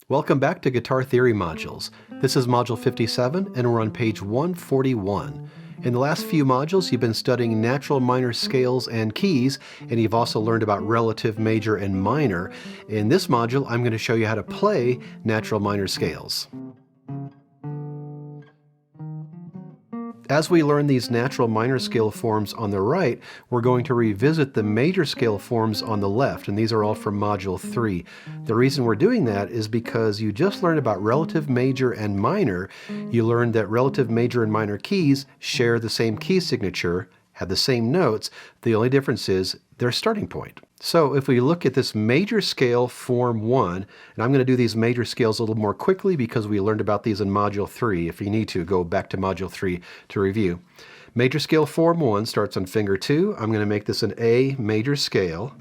Welcome back to Guitar Theory Modules. This is Module 57 and we're on page 141. In the last few modules you've been studying natural minor scales and keys, and you've also learned about relative major and minor. In this module I'm going to show you how to play natural minor scales. As we learn these natural minor scale forms on the right, we're going to revisit the major scale forms on the left, and these are all from Module 3. The reason we're doing that is because you just learned about relative major and minor. You learned that relative major and minor keys share the same key signature, have the same notes. The only difference is their starting point. So if we look at this major scale form 1, and I'm going to do these major scales a little more quickly because we learned about these in Module 3. If you need to, go back to Module 3 to review. Major scale form 1 starts on finger 2. I'm going to make this an A major scale.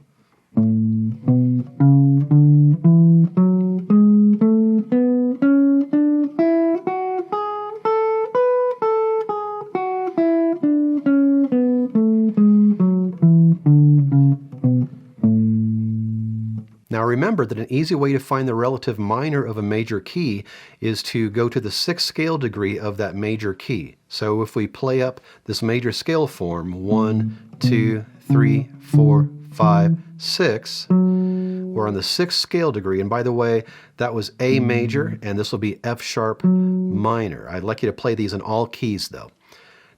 Now remember that an easy way to find the relative minor of a major key is to go to the 6th scale degree of that major key. So if we play up this major scale form, 1, 2, 3, 4, 5, 6, we're on the 6th scale degree. And by the way, that was A major, and this will be F sharp minor. I'd like you to play these in all keys though.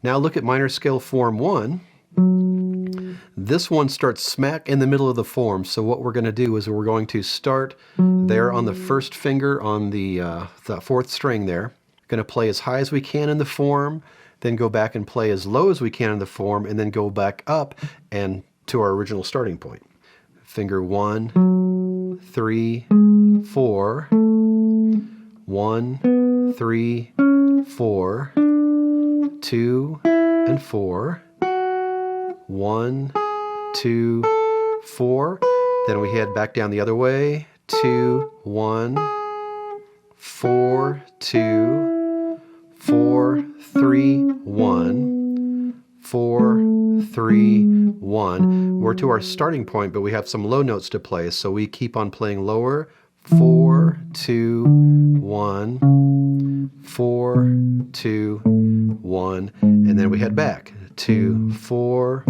Now look at minor scale form 1. This one starts smack in the middle of the form, so what we're going to do is we're going to start there on the first finger on the 4th string there. Going to play as high as we can in the form, then go back and play as low as we can in the form, and then go back up and to our original starting point. Finger 1, 3, 4, 1, 3, 4, 2, and 4. 1, 2, 4. Then we head back down the other way. 2, 1, 4, 2, 4, 3, 1, 4, 3, 1. We're to our starting point, but we have some low notes to play, so we keep on playing lower. 4, 2, 1, 4, 2, 1, and then we head back. 2, 4,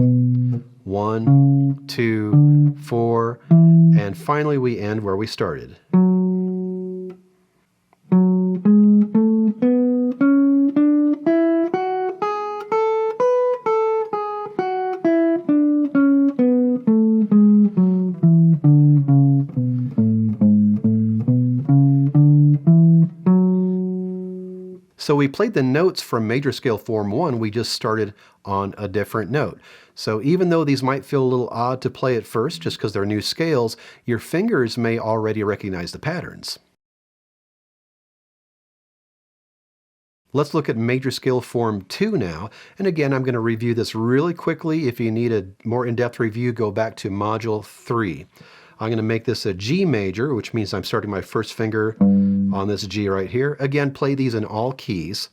1, 2, 4, and finally we end where we started. So we played the notes from major scale form 1, we just started on a different note. So even though these might feel a little odd to play at first just because they're new scales, your fingers may already recognize the patterns. Let's look at major scale form 2 now, and again I'm going to review this really quickly. If you need a more in-depth review, go back to Module 3. I'm going to make this a G major, which means I'm starting my first finger on this G right here. Again, play these in all keys.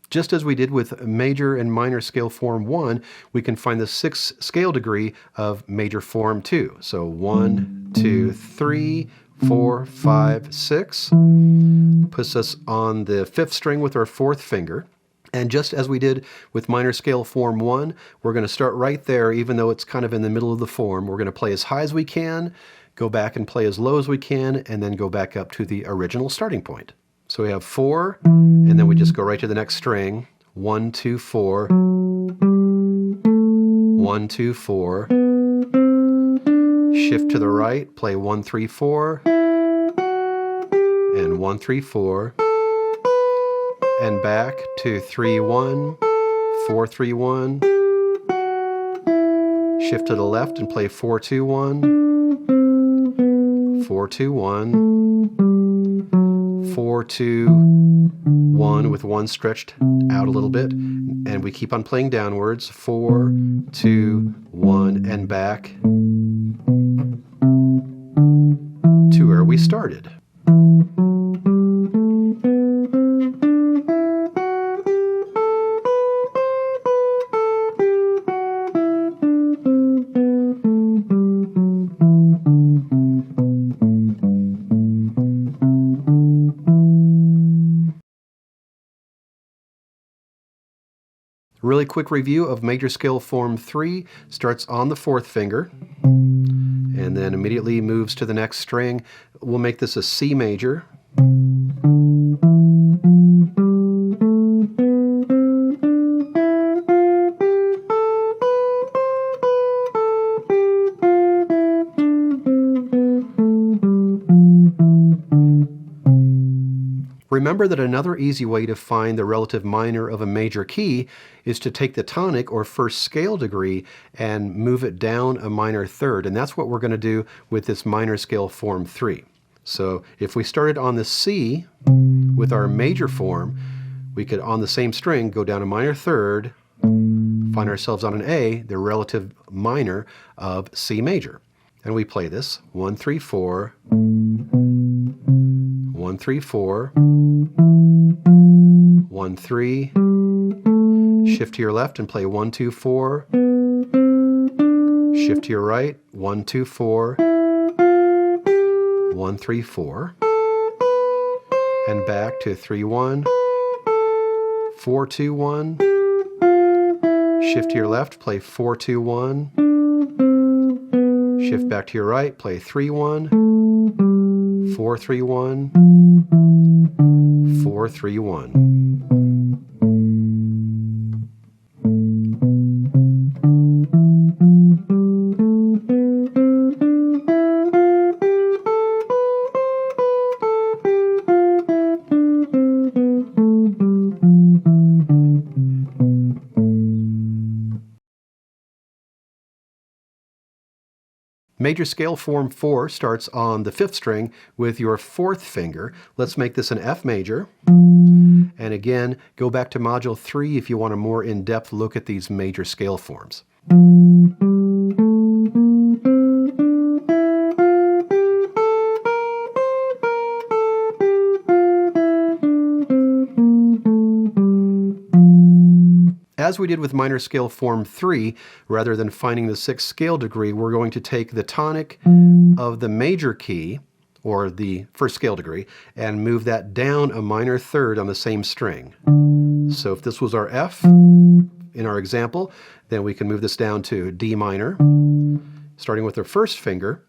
Just as we did with major and minor scale form 1, we can find the 6th scale degree of major form 2. So 1, 2, 3, 4, 5, 6 puts us on the 5th string with our 4th finger. And just as we did with minor scale form 1, we're going to start right there, even though it's kind of in the middle of the form. We're going to play as high as we can, go back and play as low as we can, and then go back up to the original starting point. So we have 4, and then we just go right to the next string. 1, 2, 4. 1, 2, 4. Shift to the right, play 1, 3, 4. And 1, 3, 4. And back to 3, 1. 4, 3, 1. Shift to the left and play 4, 2, 1. 4, 2, 1. 4, 2, 1 with 1 stretched out a little bit, and we keep on playing downwards. 4, 2, 1, and back. started. Really quick review of major scale form 3 starts on the 4th finger and then immediately moves to the next string. We'll make this a C major. Remember that another easy way to find the relative minor of a major key is to take the tonic or first scale degree and move it down a minor third, and that's what we're going to do with this minor scale form 3. So if we started on the C with our major form, we could on the same string go down a minor third, find ourselves on an A, the relative minor of C major. And we play this 1, 3, 4, 1, 3, 4, 1, 3, shift to your left and play 1, 2, 4, shift to your right, 1, 2, 4, 1, 3, 4, and back to 3, 1, 4, 2, 1, shift to your left, play 4, 2, 1, shift back to your right, play 3, 1, 4, 3, 1, 4, 3, 1. Major scale form 4 starts on the 5th string with your 4th finger. Let's make this an F major. And again, go back to Module 3 if you want a more in-depth look at these major scale forms. As we did with minor scale form 3, rather than finding the 6th scale degree, we're going to take the tonic of the major key, or the 1st scale degree, and move that down a minor third on the same string. So if this was our F in our example, then we can move this down to D minor, starting with our 1st finger,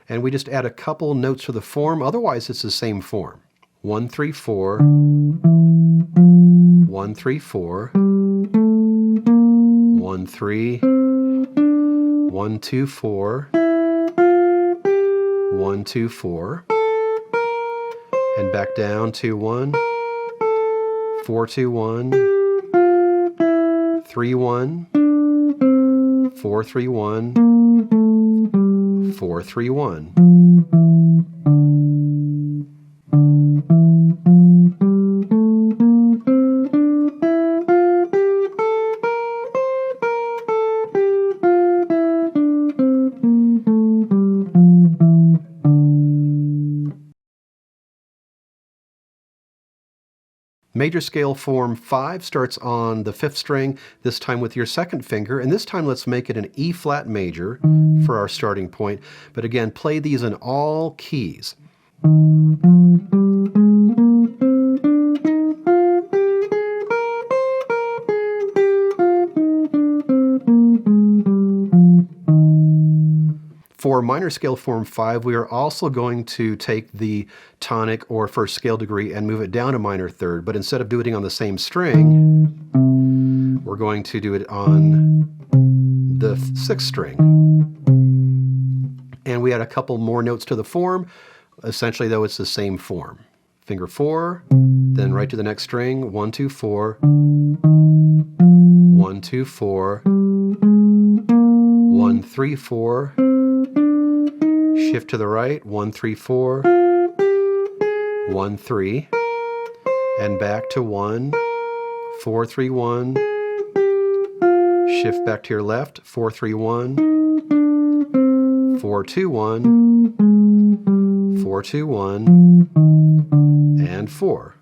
and we just add a couple notes to the form, otherwise it's the same form. 1, 3, 4, 1, 3, 4, 1, 3, 1, 2, 4, 1, 2, 4, and back down to 1, 4, 2, 1, 3, 1, 4, 3, 1, 4, 3, 1. Major scale form 5 starts on the 5th string, this time with your 2nd finger, and this time let's make it an E flat major for our starting point. But again, play these in all keys. For minor scale form 5, we are also going to take the tonic or 1st scale degree and move it down a minor third, but instead of doing it on the same string, we're going to do it on the 6th string. And we add a couple more notes to the form. Essentially, though, it's the same form. Finger 4, then right to the next string, 1, 2, 4, 1, 2, 4, 1, 3, 4, shift to the right, 1, 3, 4, 1, 3, and back to 1, 4, 3, 1, shift back to your left, 4, 3, 1, 4, 2, 1, 4, 2, 1, and 4.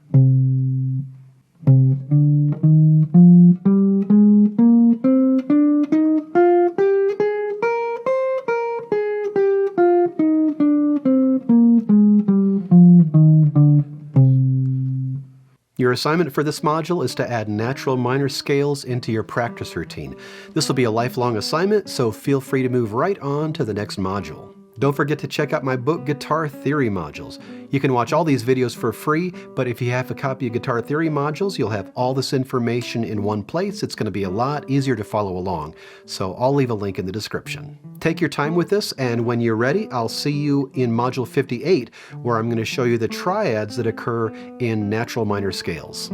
Your assignment for this module is to add natural minor scales into your practice routine. This will be a lifelong assignment, so feel free to move right on to the next module. Don't forget to check out my book, Guitar Theory Modules. You can watch all these videos for free, but if you have a copy of Guitar Theory Modules, you'll have all this information in one place. It's going to be a lot easier to follow along, so I'll leave a link in the description. Take your time with this, and when you're ready, I'll see you in Module 58, where I'm going to show you the triads that occur in natural minor scales.